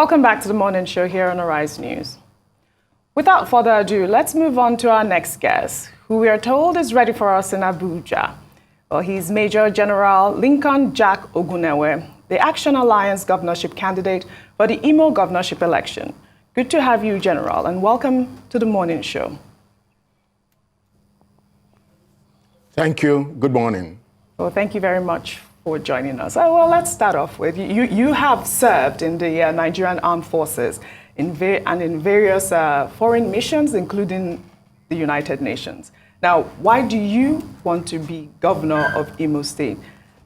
Welcome back to the morning show here on Arise News. Without further ado, let's move on to our next guest, who we are told is ready for us in Abuja. Well, he's Major General Lincoln Jack Ogunewe, the Action Alliance governorship candidate for the Imo governorship election. Good to have you, General, and welcome to the morning show. Thank you. Good morning. Well, thank you very much for joining us. Well, let's start off with you have served in the Nigerian Armed Forces in various foreign missions, including the United Nations. Now, why do you want to be governor of Imo State?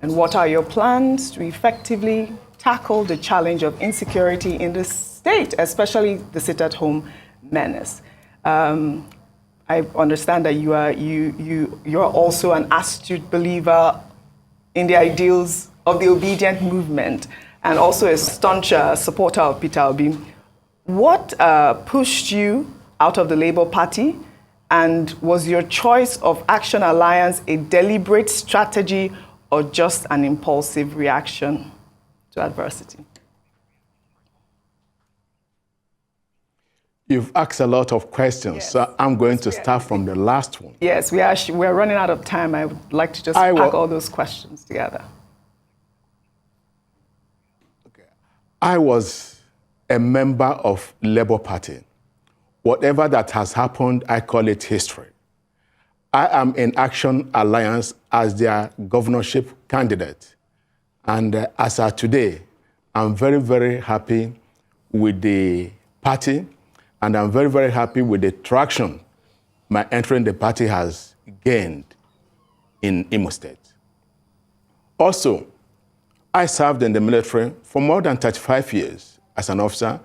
And what are your plans to effectively tackle the challenge of insecurity in the state, especially the sit-at-home menace? I understand that you're also an astute believer in the ideals of the obedient movement and also a staunch supporter of Peter Obi. What pushed you out of the Labour Party, and was your choice of Action Alliance a deliberate strategy or just an impulsive reaction to adversity? You've asked a lot of questions, yes. So I'm going to start from the last one. Yes, we're running out of time. I would like to just pack all those questions together. Okay. I was a member of Labour Party. Whatever that has happened, I call it history. I am in Action Alliance as their governorship candidate. And as of today, I'm very, very happy with the party. And I'm very, very happy with the traction my entry in the party has gained in Imo State. Also, I served in the military for more than 35 years as an officer,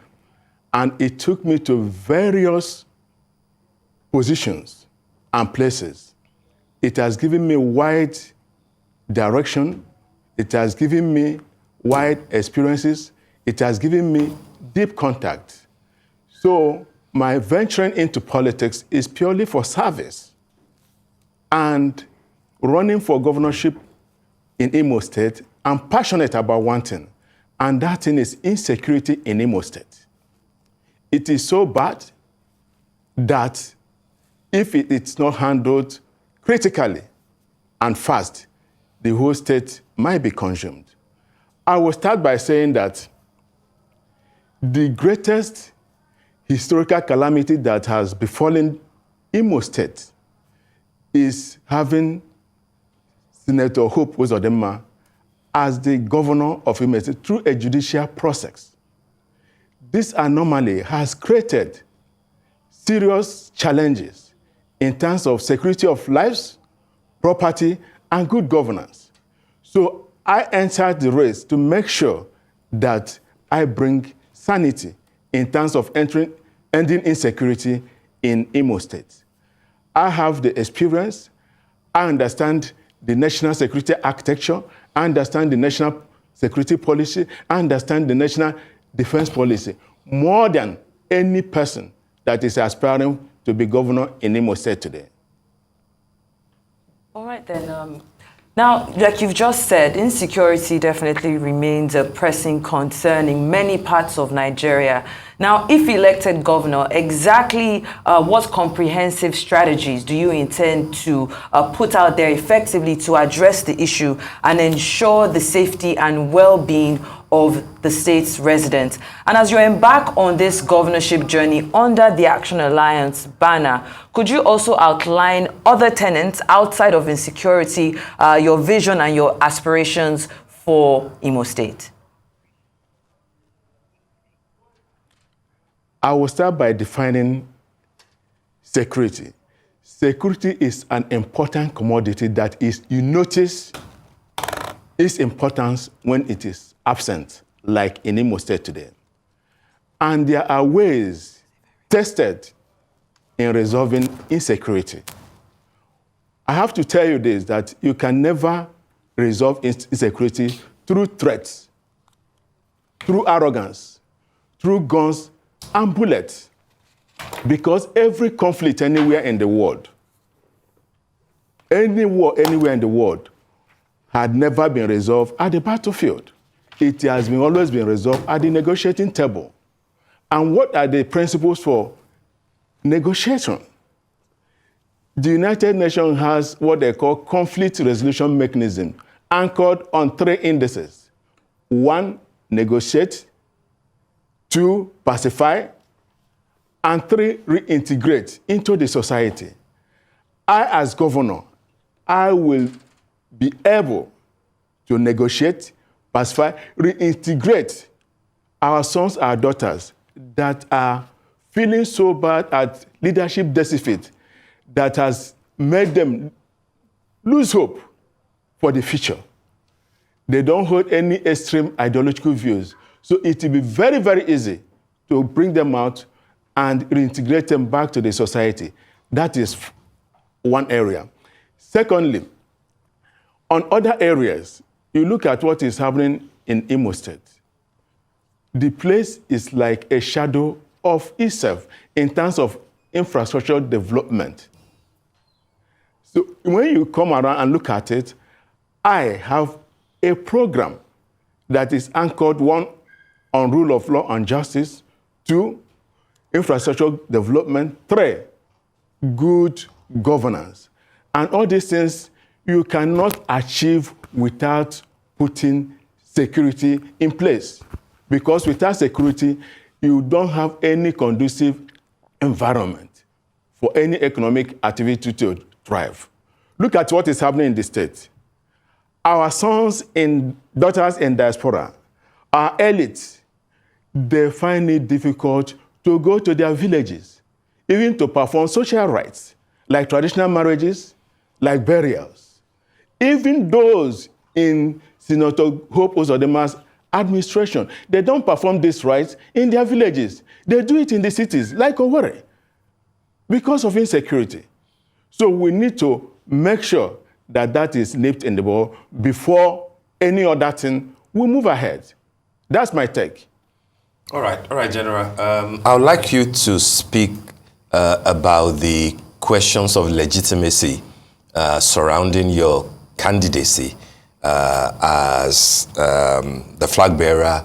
and it took me to various positions and places. It has given me wide direction. It has given me wide experiences. It has given me deep contact. So my venturing into politics is purely for service. And running for governorship in Imo State, I'm passionate about one thing, and that thing is insecurity in Imo State. It is so bad that if it's not handled critically and fast, the whole state might be consumed. I will start by saying that the greatest historical calamity that has befallen Imo State is having Senator Hope Uzodinma as the governor of Imo State through a judicial process. This anomaly has created serious challenges in terms of security of lives, property, and good governance. So I entered the race to make sure that I bring sanity in terms of ending insecurity in Imo State. I have the experience. I understand the national security architecture. I understand the national security policy. I understand the national defense policy more than any person that is aspiring to be governor in Imo State today. All right, then. Now, like you've just said, insecurity definitely remains a pressing concern in many parts of Nigeria. Now, if elected governor, exactly what comprehensive strategies do you intend to put out there effectively to address the issue and ensure the safety and well-being of the state's residents? And as you embark on this governorship journey under the Action Alliance banner, could you also outline other tenets outside of insecurity, your vision and your aspirations for Imo State? I will start by defining security. Security is an important commodity that is, you notice its importance when it is absent, like in Imo State today. And there are ways tested in resolving insecurity. I have to tell you this, that you can never resolve insecurity through threats, through arrogance, through guns and bullets. Because every conflict anywhere in the world, any war anywhere in the world, had never been resolved at the battlefield. It has always been resolved at the negotiating table. And what are the principles for negotiation? The United Nations has what they call conflict resolution mechanism, anchored on 3 indices. 1, negotiate. 2, pacify. And 3, reintegrate into the society. I, as governor, I will be able to negotiate, pacify, reintegrate our sons, our daughters that are feeling so bad at leadership deficit that has made them lose hope for the future. They don't hold any extreme ideological views. So it will be very, very easy to bring them out and reintegrate them back to the society. That is one area. Secondly, on other areas, you look at what is happening in Imo State. The place is like a shadow of itself in terms of infrastructure development. So when you come around and look at it, I have a program that is anchored, 1, on rule of law and justice, 2, infrastructure development, 3, good governance. And all these things you cannot achieve without putting security in place. Because without security, you don't have any conducive environment for any economic activity to thrive. Look at what is happening in the state. Our sons and daughters in diaspora, our elites, they find it difficult to go to their villages, even to perform social rites, like traditional marriages, like burials. Even those in Senator Hope Uzodimma's administration, they don't perform these rites in their villages. They do it in the cities, like Ogunewe, because of insecurity. So we need to make sure that that is nipped in the bud before any other thing will move ahead. That's my take. All right, General. I would like you to speak about the questions of legitimacy surrounding your candidacy as the flag bearer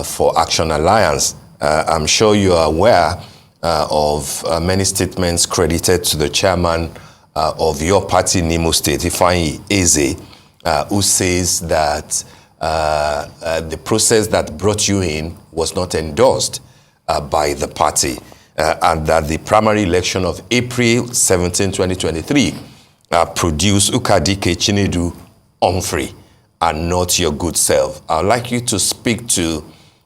for Action Alliance. I'm sure you are aware of many statements credited to the chairman of your party in Imo State, Ifeanyi Eze, who says that the process that brought you in was not endorsed by the party, and that the primary election of April 17, 2023 produced Ukadike Chinedu Humphrey and not your good self. I'd like you to speak to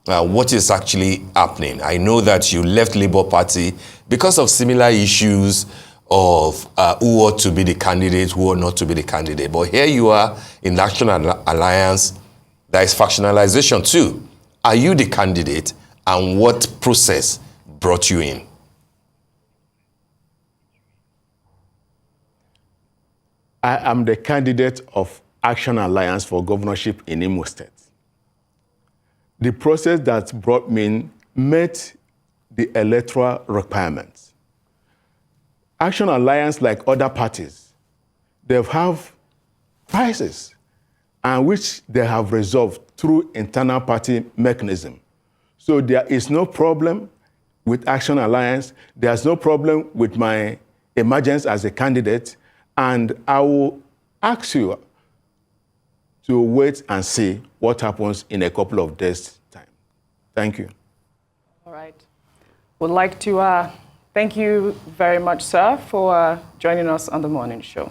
what is actually happening. I know that you left Labour Party because of similar issues of who ought to be the candidate, who ought not to be the candidate. But here you are in the Action Alliance. There is factionalization too. Are you the candidate, and what process brought you in? I am the candidate of Action Alliance for governorship in Imo State. The process that brought me in met the electoral requirements. Action Alliance, like other parties, they have crises, and which they have resolved through internal party mechanism. So there is no problem with Action Alliance. There's no problem with my emergence as a candidate, and I will ask you to wait and see what happens in a couple of days' time. Thank you. All right. Would like to thank you very much, sir, for joining us on the morning show.